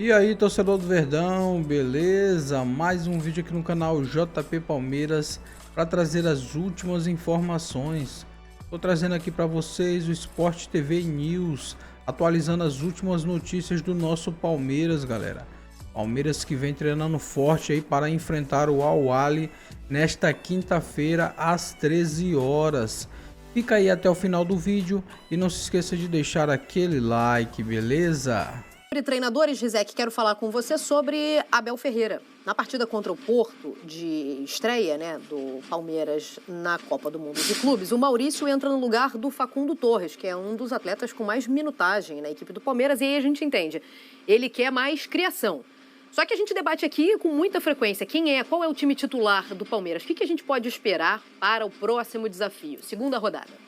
E aí, torcedor do Verdão, beleza? Mais um vídeo aqui no canal JP Palmeiras para trazer as últimas informações. Estou trazendo aqui para vocês o Sport TV News, atualizando as últimas notícias do nosso Palmeiras, galera. Palmeiras que vem treinando forte aí para enfrentar o Al-Ahly nesta quinta-feira às 13 horas. Fica aí até o final do vídeo e não se esqueça de deixar aquele like, beleza? Treinadores, Rizek, quero falar com você sobre Abel Ferreira. Na partida contra o Porto, de estreia, do Palmeiras na Copa do Mundo de Clubes, o Maurício entra no lugar do Facundo Torres, que é um dos atletas com mais minutagem na equipe do Palmeiras, e aí a gente entende, ele quer mais criação. Só que a gente debate aqui com muita frequência qual é o time titular do Palmeiras, o que a gente pode esperar para o próximo desafio, segunda rodada.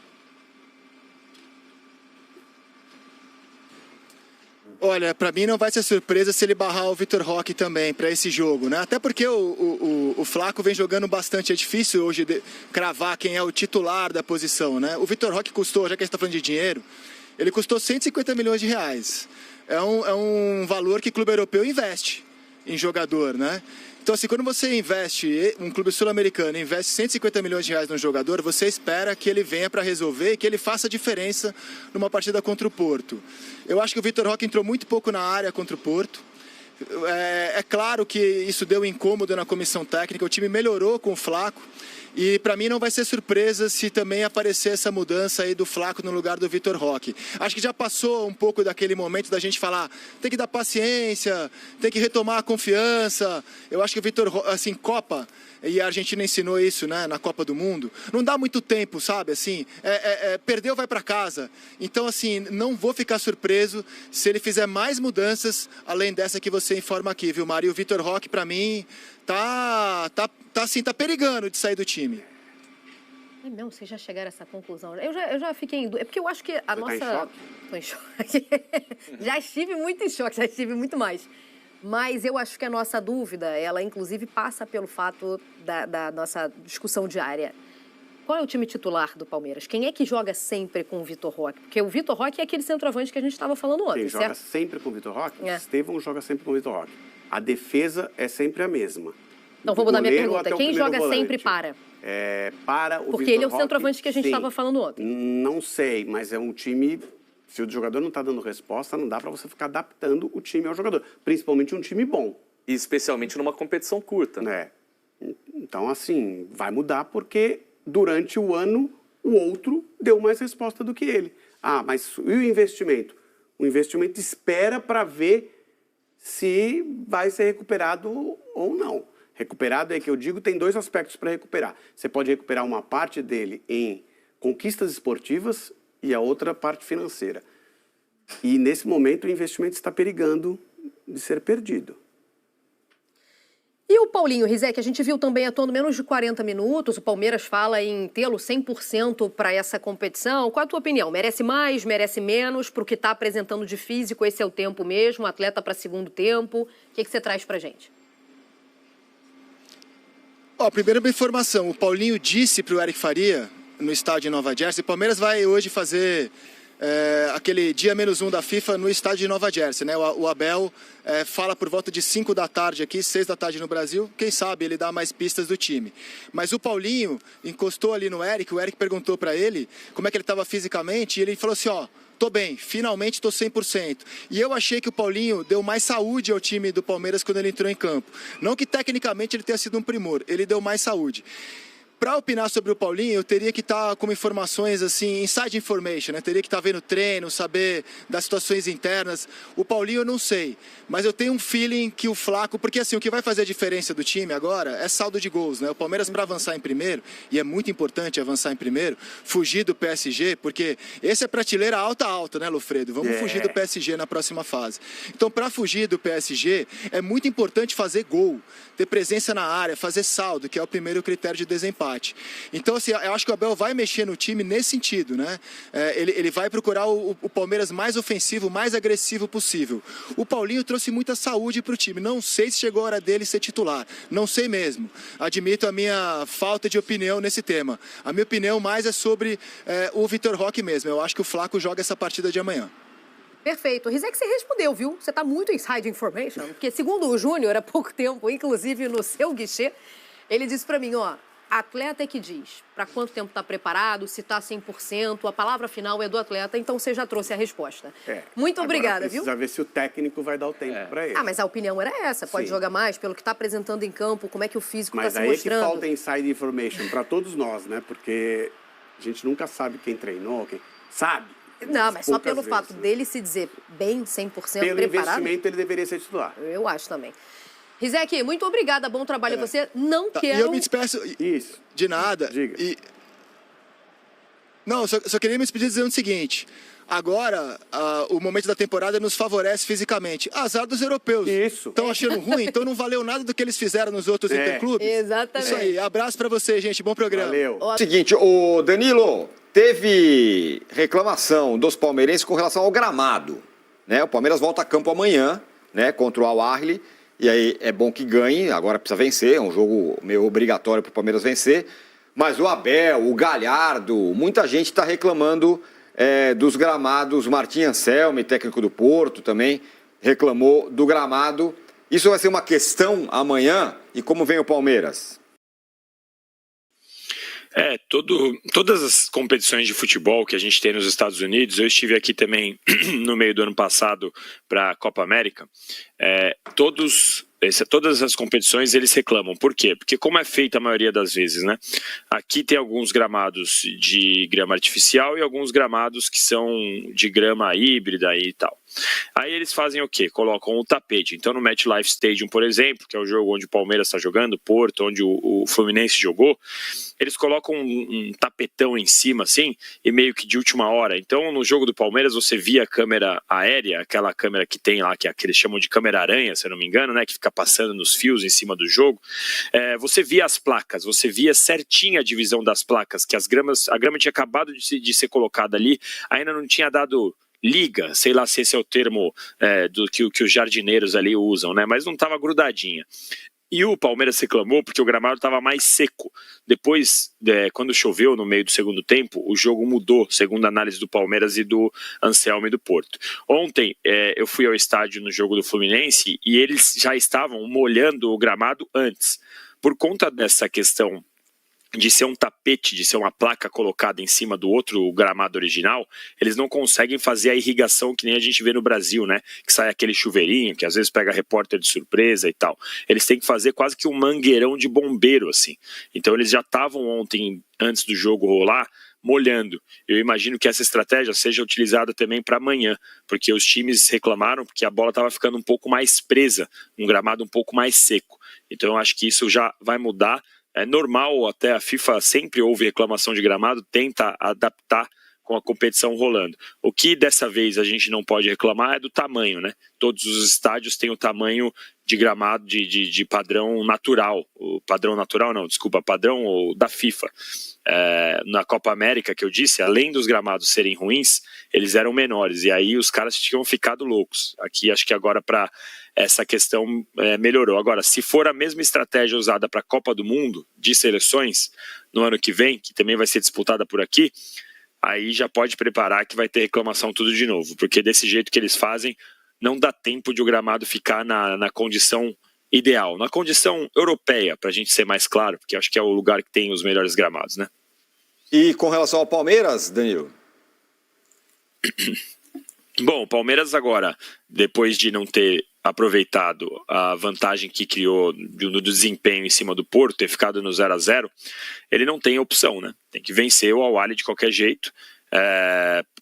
Olha, para mim não vai ser surpresa se ele barrar o Vitor Roque também para esse jogo, né? Até porque o Flaco vem jogando bastante, é difícil hoje cravar quem é o titular da posição, né? O Vitor Roque custou, já que a gente está falando de dinheiro, ele custou 150 milhões de reais. É um valor que o clube europeu investe em jogador, né? Então, assim, quando você investe, um clube sul-americano investe 150 milhões de reais no jogador, você espera que ele venha para resolver e que ele faça diferença numa partida contra o Porto. Eu acho que o Vitor Roque entrou muito pouco na área contra o Porto. É claro que isso deu incômodo na comissão técnica, o time melhorou com o Flaco. E para mim não vai ser surpresa se também aparecer essa mudança aí do Flaco no lugar do Vitor Roque. Acho que já passou um pouco daquele momento da gente falar, tem que dar paciência, tem que retomar a confiança. Eu acho que o Vitor Roque, assim, Copa, e a Argentina ensinou isso, né, na Copa do Mundo, não dá muito tempo, sabe, assim, perdeu, vai para casa. Então, assim, não vou ficar surpreso se ele fizer mais mudanças, além dessa que você informa aqui, viu, Mário? O Vitor Roque, para mim, tá perigando de sair do time. É mesmo, vocês já chegaram a essa conclusão? Eu já fiquei em dúvida. É porque eu acho que a nossa... Tá em choque? Tô em choque. Já estive muito em choque, já estive muito mais. Mas eu acho que a nossa dúvida, ela inclusive passa pelo fato da nossa discussão diária. Qual é o time titular do Palmeiras? Quem é que joga sempre com o Vitor Roque? Porque o Vitor Roque é aquele centroavante que a gente estava falando ontem, Quem certo? joga sempre com o Vitor Roque? É. Estevão joga sempre com o Vitor Roque. A defesa é sempre a mesma. Então, vou mudar minha Goleiro pergunta. até o Quem primeiro joga volante. sempre para? Para o Porque Vitor ele é o Roque, centroavante que a gente sim. estava falando ontem. Não sei, mas é um time... Se o jogador não está dando resposta, não dá para você ficar adaptando o time ao jogador. Principalmente um time bom. E especialmente numa competição curta. Né? Então, assim, vai mudar porque durante o ano o outro deu mais resposta do que ele. Ah, mas e o investimento? O investimento espera para ver se vai ser recuperado ou não. Recuperado é que eu digo, tem dois aspectos para recuperar. Você pode recuperar uma parte dele em conquistas esportivas e a outra parte financeira. E nesse momento o investimento está perigando de ser perdido. E o Paulinho, Rizek, a gente viu também atuando menos de 40 minutos, o Palmeiras fala em tê-lo 100% para essa competição. Qual a tua opinião? Merece mais, merece menos? Para o que está apresentando de físico, esse é o tempo mesmo? Atleta para segundo tempo? O que você traz para a gente? Primeira informação, o Paulinho disse para o Eric Faria, no estádio de Nova Jersey, o Palmeiras vai hoje fazer... aquele dia -1 da FIFA no estádio de Nova Jersey, né? O Abel fala por volta de 5 da tarde aqui, 6 da tarde no Brasil, quem sabe ele dá mais pistas do time. Mas o Paulinho encostou ali no Eric, o Eric perguntou para ele como é que ele estava fisicamente e ele falou assim, tô bem, finalmente tô 100%. E eu achei que o Paulinho deu mais saúde ao time do Palmeiras quando ele entrou em campo. Não que tecnicamente ele tenha sido um primor, ele deu mais saúde. Para opinar sobre o Paulinho, eu teria que estar com informações assim, inside information, né? Teria que estar vendo treino, saber das situações internas. O Paulinho eu não sei, mas eu tenho um feeling que o Flaco, porque assim, o que vai fazer a diferença do time agora é saldo de gols, né? O Palmeiras para avançar em primeiro, e é muito importante avançar em primeiro, fugir do PSG, porque esse é prateleira alta, né, Lofredo? Vamos fugir do PSG na próxima fase. Então, para fugir do PSG, é muito importante fazer gol, ter presença na área, fazer saldo, que é o primeiro critério de desempate. Então, assim, eu acho que o Abel vai mexer no time nesse sentido, né? Ele vai procurar o Palmeiras mais ofensivo, mais agressivo possível. O Paulinho trouxe muita saúde para o time. Não sei se chegou a hora dele ser titular. Não sei mesmo. Admito a minha falta de opinião nesse tema. A minha opinião mais é sobre o Vitor Roque mesmo. Eu acho que o Flaco joga essa partida de amanhã. Perfeito. Rizek, você respondeu, viu? Você tá muito inside information, porque segundo o Júnior, há pouco tempo, inclusive no seu guichê, ele disse pra mim, ó, atleta é que diz pra quanto tempo tá preparado, se tá 100%, a palavra final é do atleta, então você já trouxe a resposta. Muito obrigada, viu? Precisa ver se o técnico vai dar o tempo pra ele. Ah, mas a opinião era essa, pode Sim. jogar mais pelo que tá apresentando em campo, como é que o físico Mas tá se aí mostrando. é que falta inside information pra todos nós, né? Porque a gente nunca sabe quem treinou, quem sabe. Não, mas só poucas pelo vezes, fato né? dele se dizer bem 100% Pelo preparado, investimento, ele deveria ser titular. eu acho também. Rizek, muito obrigada, bom trabalho a você. Não Tá, quero... E eu me despeço Isso. de nada. Diga. Não, só queria me despedir dizendo o seguinte. Agora, o momento da temporada nos favorece fisicamente. Azar dos europeus. Isso. Estão achando ruim? Então não valeu nada do que eles fizeram nos outros interclubes? Exatamente. Isso aí. Abraço pra você, gente. Bom programa. Valeu. Seguinte, o Danilo, teve reclamação dos palmeirenses com relação ao gramado, né? O Palmeiras volta a campo amanhã, né, contra o Al-Ahly, e aí é bom que ganhe, agora precisa vencer, é um jogo meio obrigatório para o Palmeiras vencer, mas o Abel, o Galhardo, muita gente está reclamando dos gramados, Martim Anselmi, técnico do Porto também, reclamou do gramado. Isso vai ser uma questão amanhã, e como vem o Palmeiras? Todas as competições de futebol que a gente tem nos Estados Unidos, eu estive aqui também no meio do ano passado para a Copa América, todas as competições eles reclamam. Por quê? Porque como é feita a maioria das vezes, né? Aqui tem alguns gramados de grama artificial e alguns gramados que são de grama híbrida e tal. Aí eles fazem o quê? Colocam o tapete. Então no MetLife Stadium, por exemplo, que é o jogo onde o Palmeiras está jogando, Porto, onde o Fluminense jogou, eles colocam um tapetão em cima, assim, e meio que de última hora. Então no jogo do Palmeiras você via a câmera aérea, aquela câmera que tem lá, que eles chamam de câmera-aranha, se eu não me engano, né, que fica passando nos fios em cima do jogo. Você via as placas, você via certinha a divisão das placas, que a grama tinha acabado de ser colocada ali, ainda não tinha dado liga, sei lá se esse é o termo do que os jardineiros ali usam, né? Mas não estava grudadinha. E o Palmeiras reclamou porque o gramado estava mais seco. Depois, quando choveu no meio do segundo tempo, o jogo mudou, segundo a análise do Palmeiras e do Anselmi do Porto. Ontem, eu fui ao estádio no jogo do Fluminense e eles já estavam molhando o gramado antes. Por conta dessa questão de ser um tapete, de ser uma placa colocada em cima do outro gramado original, eles não conseguem fazer a irrigação que nem a gente vê no Brasil, né? Que sai aquele chuveirinho, que às vezes pega repórter de surpresa e tal. Eles têm que fazer quase que um mangueirão de bombeiro, assim. Então eles já estavam ontem, antes do jogo rolar, molhando. Eu imagino que essa estratégia seja utilizada também para amanhã, porque os times reclamaram porque a bola estava ficando um pouco mais presa, um gramado um pouco mais seco. Então eu acho que isso já vai mudar. É normal, até a FIFA sempre houve reclamação de gramado, tenta adaptar com a competição rolando. O que dessa vez a gente não pode reclamar é do tamanho, né? Todos os estádios têm o tamanho de gramado de padrão natural. O padrão natural não, desculpa, padrão da FIFA. Na Copa América, que eu disse, além dos gramados serem ruins, eles eram menores. E aí os caras tinham ficado loucos. Aqui acho que agora para essa questão melhorou. Agora, se for a mesma estratégia usada para a Copa do Mundo de seleções no ano que vem, que também vai ser disputada por aqui, aí já pode preparar que vai ter reclamação tudo de novo, porque desse jeito que eles fazem, não dá tempo de o gramado ficar na condição ideal, na condição europeia, para a gente ser mais claro, porque acho que é o lugar que tem os melhores gramados, né? E com relação ao Palmeiras, Danilo? Bom, o Palmeiras agora, depois de não ter aproveitado a vantagem que criou no desempenho em cima do Porto, ter ficado no 0-0, ele não tem opção, né? Tem que vencer o Al-Ahly de qualquer jeito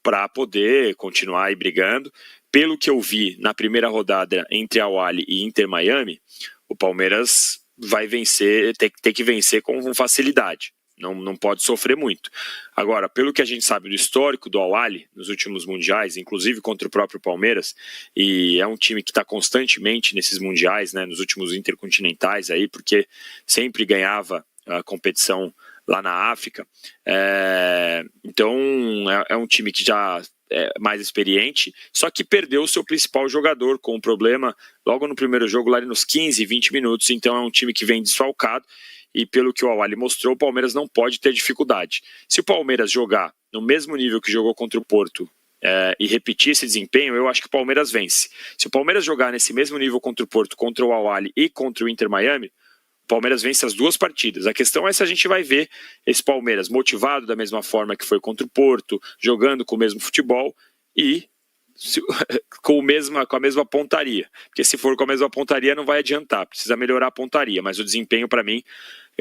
para poder continuar aí brigando. Pelo que eu vi na primeira rodada entre Al-Ahly e Inter Miami, o Palmeiras vai vencer, tem que vencer com facilidade. Não pode sofrer muito. Agora, pelo que a gente sabe do histórico do Al-Ahly nos últimos mundiais, inclusive contra o próprio Palmeiras, e é um time que está constantemente nesses mundiais, né, nos últimos intercontinentais aí, porque sempre ganhava a competição lá na África. Então é um time que já é mais experiente, só que perdeu o seu principal jogador com um problema logo no primeiro jogo, lá nos 15, 20 minutos. Então é um time que vem desfalcado. E pelo que o Al-Ahly mostrou, o Palmeiras não pode ter dificuldade. Se o Palmeiras jogar no mesmo nível que jogou contra o Porto e repetir esse desempenho, eu acho que o Palmeiras vence. Se o Palmeiras jogar nesse mesmo nível contra o Porto, contra o Al-Ahly e contra o Inter Miami, o Palmeiras vence as 2 partidas. A questão é se a gente vai ver esse Palmeiras motivado da mesma forma que foi contra o Porto, jogando com o mesmo futebol e com a mesma pontaria. Porque se for com a mesma pontaria não vai adiantar, precisa melhorar a pontaria. Mas o desempenho para mim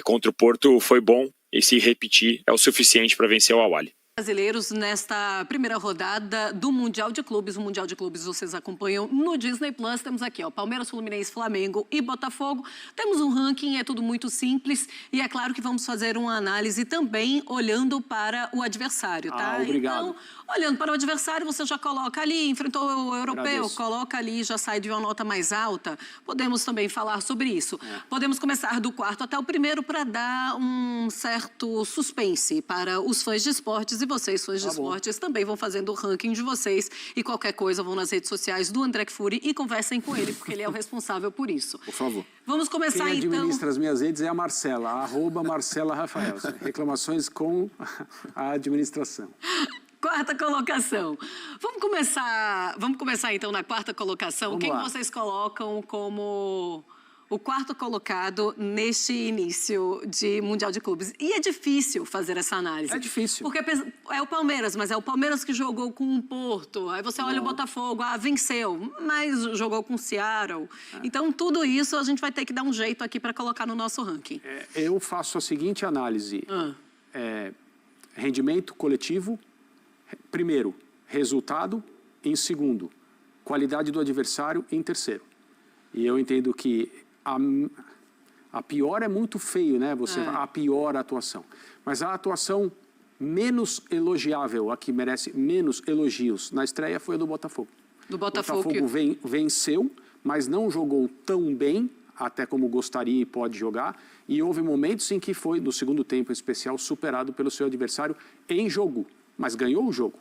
contra o Porto foi bom e se repetir é o suficiente para vencer o Al-Ahly. Brasileiros nesta primeira rodada do Mundial de Clubes. O Mundial de Clubes vocês acompanham no Disney Plus. Temos aqui, ó, Palmeiras, Fluminense, Flamengo e Botafogo. Temos um ranking, é tudo muito simples e é claro que vamos fazer uma análise também olhando para o adversário, tá? Obrigado. Então, olhando para o adversário, você já coloca ali, enfrentou o europeu, Agradeço. coloca ali, já sai de uma nota mais alta. Podemos também falar sobre isso. Podemos começar do quarto até o primeiro para dar um certo suspense para os fãs de esportes. E vocês, fãs de esportes, também vão fazendo o ranking de vocês. E qualquer coisa, vão nas redes sociais do André Kfouri e conversem com ele, porque ele é o responsável por isso. Por favor. Vamos começar, Quem então... administra as minhas redes é a Marcela, @MarcelaRafael. Reclamações com a administração. Quarta colocação. Vamos começar então na quarta colocação. Vamos Quem lá. vocês colocam como o quarto colocado neste início de Mundial de Clubes? E é difícil fazer essa análise. É difícil. Porque é o Palmeiras, mas é o Palmeiras que jogou com o Porto. Aí você olha o Botafogo, venceu, mas jogou com o Seattle. Então, tudo isso a gente vai ter que dar um jeito aqui para colocar no nosso ranking. Eu faço a seguinte análise. Rendimento coletivo, primeiro, resultado, em segundo, qualidade do adversário, em terceiro. E eu entendo que a pior é muito feio, né? A pior atuação. Mas a atuação menos elogiável, a que merece menos elogios na estreia, foi a do Botafogo. Do Botafogo. O Botafogo venceu, mas não jogou tão bem, até como gostaria e pode jogar. E houve momentos em que foi, no segundo tempo em especial, superado pelo seu adversário em jogo. Mas ganhou o jogo.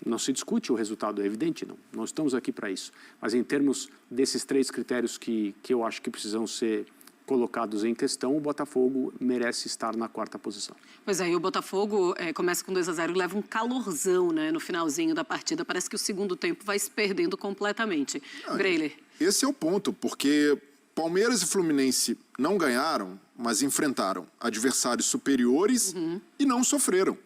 Não se discute o resultado, é evidente, não estamos aqui para isso. Mas em termos desses 3 critérios que eu acho que precisam ser colocados em questão, o Botafogo merece estar na 4ª posição. Pois é, e o Botafogo começa com 2-0 e leva um calorzão, né, no finalzinho da partida. Parece que o segundo tempo vai se perdendo completamente. Breiler. Esse é o ponto, porque Palmeiras e Fluminense não ganharam, mas enfrentaram adversários superiores e não sofreram.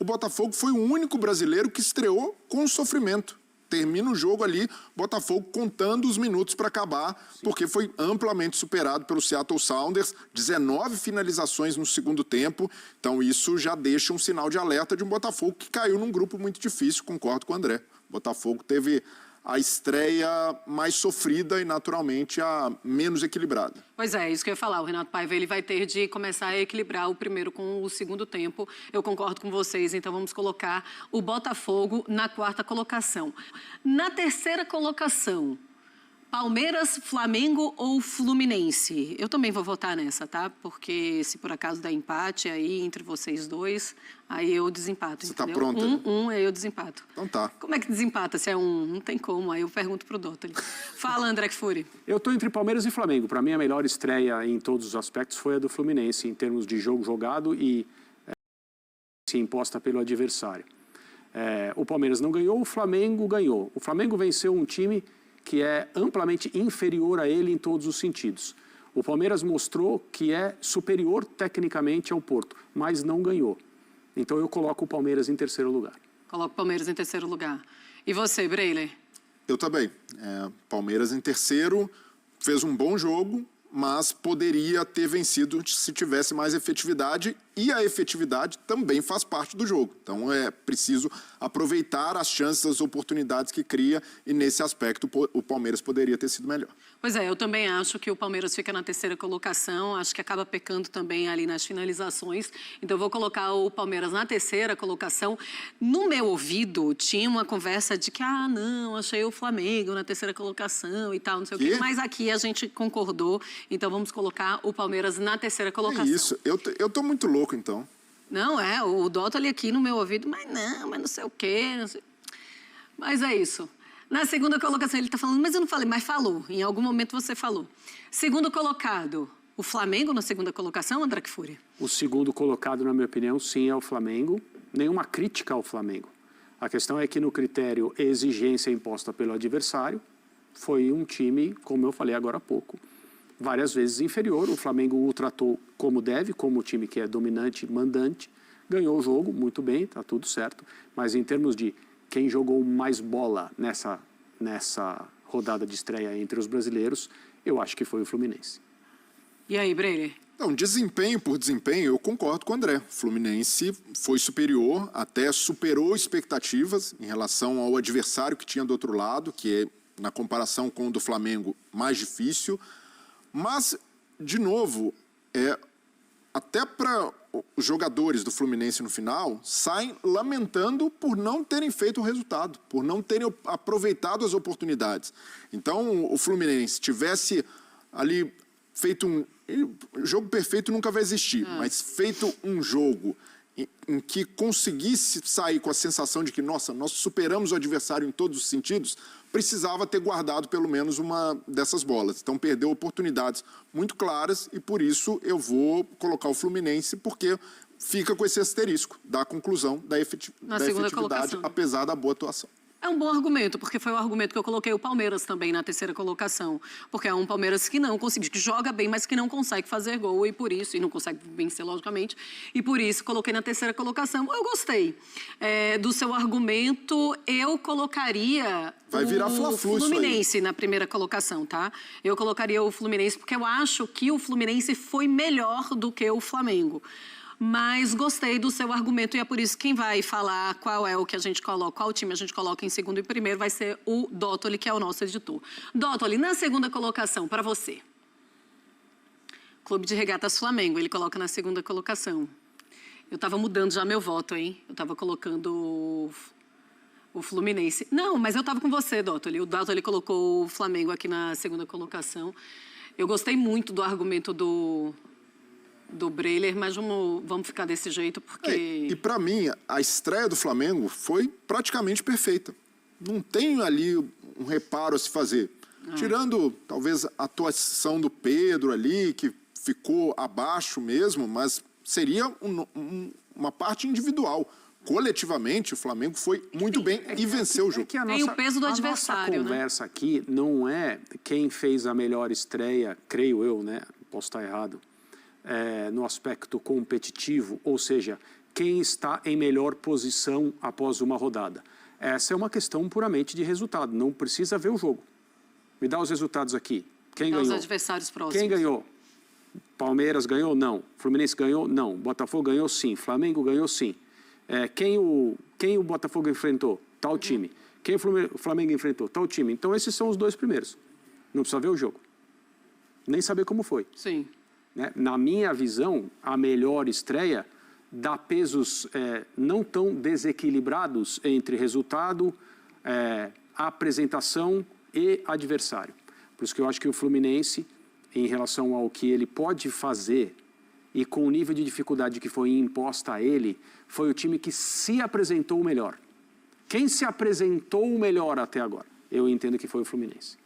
O Botafogo foi o único brasileiro que estreou com sofrimento. Termina o jogo ali, Botafogo contando os minutos para acabar, porque foi amplamente superado pelo Seattle Sounders, 19 finalizações no segundo tempo. Então isso já deixa um sinal de alerta de um Botafogo que caiu num grupo muito difícil, concordo com o André. O Botafogo teve a estreia mais sofrida e, naturalmente, a menos equilibrada. Pois é, isso que eu ia falar. O Renato Paiva ele vai ter de começar a equilibrar o primeiro com o segundo tempo. Eu concordo com vocês, então vamos colocar o Botafogo na 4ª colocação. Na 3ª colocação, Palmeiras, Flamengo ou Fluminense? Eu também vou votar nessa, tá? Porque se por acaso der empate aí entre vocês dois, aí eu desempato, Você entendeu? tá pronta? Aí eu desempato. Então tá. Como é que desempata se é 1? Não tem como, aí eu pergunto pro Dottoli. Fala, André Kfouri. Eu estou entre Palmeiras e Flamengo. Para mim, a melhor estreia em todos os aspectos foi a do Fluminense, em termos de jogo jogado e imposta pelo adversário. O Palmeiras não ganhou, o Flamengo ganhou. O Flamengo venceu um time que é amplamente inferior a ele em todos os sentidos. O Palmeiras mostrou que é superior tecnicamente ao Porto, mas não ganhou. Então eu coloco o Palmeiras em 3º lugar. Coloco o Palmeiras em 3º lugar. E você, Breiler? Eu também. Palmeiras em 3º, fez um bom jogo, mas poderia ter vencido se tivesse mais efetividade, e a efetividade também faz parte do jogo. Então é preciso aproveitar as chances, as oportunidades que cria, e nesse aspecto o Palmeiras poderia ter sido melhor. Pois é, eu também acho que o Palmeiras fica na 3ª colocação, acho que acaba pecando também ali nas finalizações, então eu vou colocar o Palmeiras na 3ª colocação. No meu ouvido tinha uma conversa de que, não, achei o Flamengo na 3ª colocação e tal, não sei o quê, mas aqui a gente concordou, então vamos colocar o Palmeiras na 3ª colocação. É isso, eu tô muito louco então. Não, o Dottoli aqui no meu ouvido, mas não sei o quê, não sei. Mas é isso. Na 2ª colocação, ele está falando, mas eu não falei, mas falou. Em algum momento você falou. Segundo colocado, o Flamengo na 2ª colocação, André Kfouri? O segundo colocado, na minha opinião, sim, é o Flamengo. Nenhuma crítica ao Flamengo. A questão é que no critério exigência imposta pelo adversário, foi um time, como eu falei agora há pouco, várias vezes inferior. O Flamengo o tratou como deve, como o time que é dominante, mandante, ganhou o jogo, muito bem, está tudo certo. Mas em termos de quem jogou mais bola nessa rodada de estreia entre os brasileiros, eu acho que foi o Fluminense. E aí, Breire? Então, desempenho por desempenho, eu concordo com o André. O Fluminense foi superior, até superou expectativas em relação ao adversário que tinha do outro lado, que é, na comparação com o do Flamengo, mais difícil. Mas, de novo, até para os jogadores do Fluminense no final, saem lamentando por não terem feito o resultado, por não terem aproveitado as oportunidades. Então, o Fluminense tivesse ali feito jogo perfeito nunca vai existir, mas feito um jogo em que conseguisse sair com a sensação de que, nossa, nós superamos o adversário em todos os sentidos, precisava ter guardado pelo menos uma dessas bolas. Então perdeu oportunidades muito claras e por isso eu vou colocar o Fluminense, porque fica com esse asterisco da conclusão da efetividade, apesar da boa atuação. É um bom argumento, porque foi o argumento que eu coloquei o Palmeiras também na terceira colocação. Porque é um Palmeiras que não consegue, que joga bem, mas que não consegue fazer gol, e por isso, e não consegue vencer, logicamente, e por isso coloquei na terceira colocação. Eu gostei do seu argumento, eu colocaria o Fluminense na primeira colocação, tá? Eu colocaria o Fluminense, porque eu acho que o Fluminense foi melhor do que o Flamengo. Mas gostei do seu argumento e é por isso que quem vai falar qual é o que a gente coloca, qual time a gente coloca em segundo e primeiro vai ser o Dottoli, que é o nosso editor. Dottoli, na segunda colocação, para você. Clube de Regatas Flamengo, ele coloca na segunda colocação. Eu estava mudando já meu voto, hein? Eu estava colocando o Fluminense. Não, mas eu estava com você, Dottoli. O Dottoli colocou o Flamengo aqui na segunda colocação. Eu gostei muito do argumento do Breler, mas vamos ficar desse jeito porque... E para mim, a estreia do Flamengo foi praticamente perfeita. Não tem ali um reparo a se fazer. Tirando, talvez, a atuação do Pedro ali, que ficou abaixo mesmo, mas seria uma parte individual. Coletivamente, o Flamengo foi muito bem e venceu o jogo. Tem o peso do adversário, A nossa conversa aqui não é quem fez a melhor estreia, creio eu, né? Posso estar errado. No aspecto competitivo, ou seja, quem está em melhor posição após uma rodada. Essa é uma questão puramente de resultado, não precisa ver o jogo. Me dá os resultados aqui. Quem ganhou? Os adversários próximos. Quem ganhou? Palmeiras ganhou? Não. Fluminense ganhou? Não. Botafogo ganhou? Sim. Flamengo ganhou? Sim. Quem o Botafogo enfrentou? Tal time. Quem o Flamengo enfrentou? Tal time. Então esses são os dois primeiros. Não precisa ver o jogo. Nem saber como foi. Sim. Na minha visão, a melhor estreia dá pesos não tão desequilibrados entre resultado, apresentação e adversário. Por isso que eu acho que o Fluminense, em relação ao que ele pode fazer e com o nível de dificuldade que foi imposta a ele, foi o time que se apresentou melhor. Quem se apresentou melhor até agora? Eu entendo que foi o Fluminense.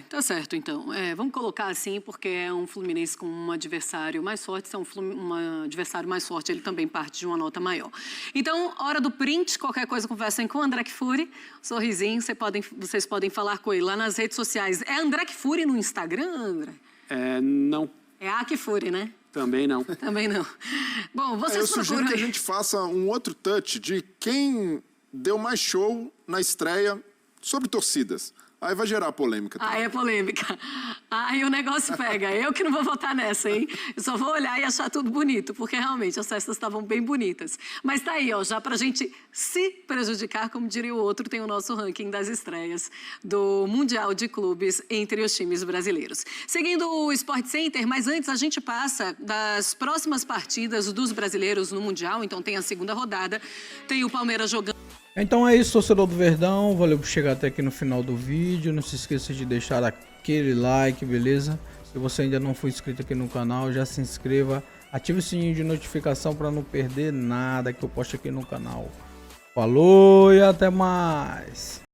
Tá certo, então. Vamos colocar assim, porque é um Fluminense com um adversário mais forte. Se é um adversário mais forte, ele também parte de uma nota maior. Então, hora do print. Qualquer coisa, conversem com o André Kfouri. Sorrisinho, vocês podem falar com ele lá nas redes sociais. É André Kfouri no Instagram, André? Não. É a Kfouri, né? Também não. Também não. Bom, vocês eu sugiro que a gente faça um outro touch de quem deu mais show na estreia sobre torcidas. Aí vai gerar polêmica. É polêmica. Aí o negócio pega. Eu que não vou votar nessa, hein? Eu só vou olhar e achar tudo bonito, porque realmente as festas estavam bem bonitas. Mas tá aí, ó, já pra gente se prejudicar, como diria o outro, tem o nosso ranking das estreias do Mundial de Clubes entre os times brasileiros. Seguindo o Sport Center, mas antes a gente passa das próximas partidas dos brasileiros no Mundial, então tem a segunda rodada, tem o Palmeiras jogando. Então é isso, torcedor do Verdão, valeu por chegar até aqui no final do vídeo, não se esqueça de deixar aquele like, beleza? Se você ainda não for inscrito aqui no canal, já se inscreva, ative o sininho de notificação para não perder nada que eu posto aqui no canal. Falou e até mais!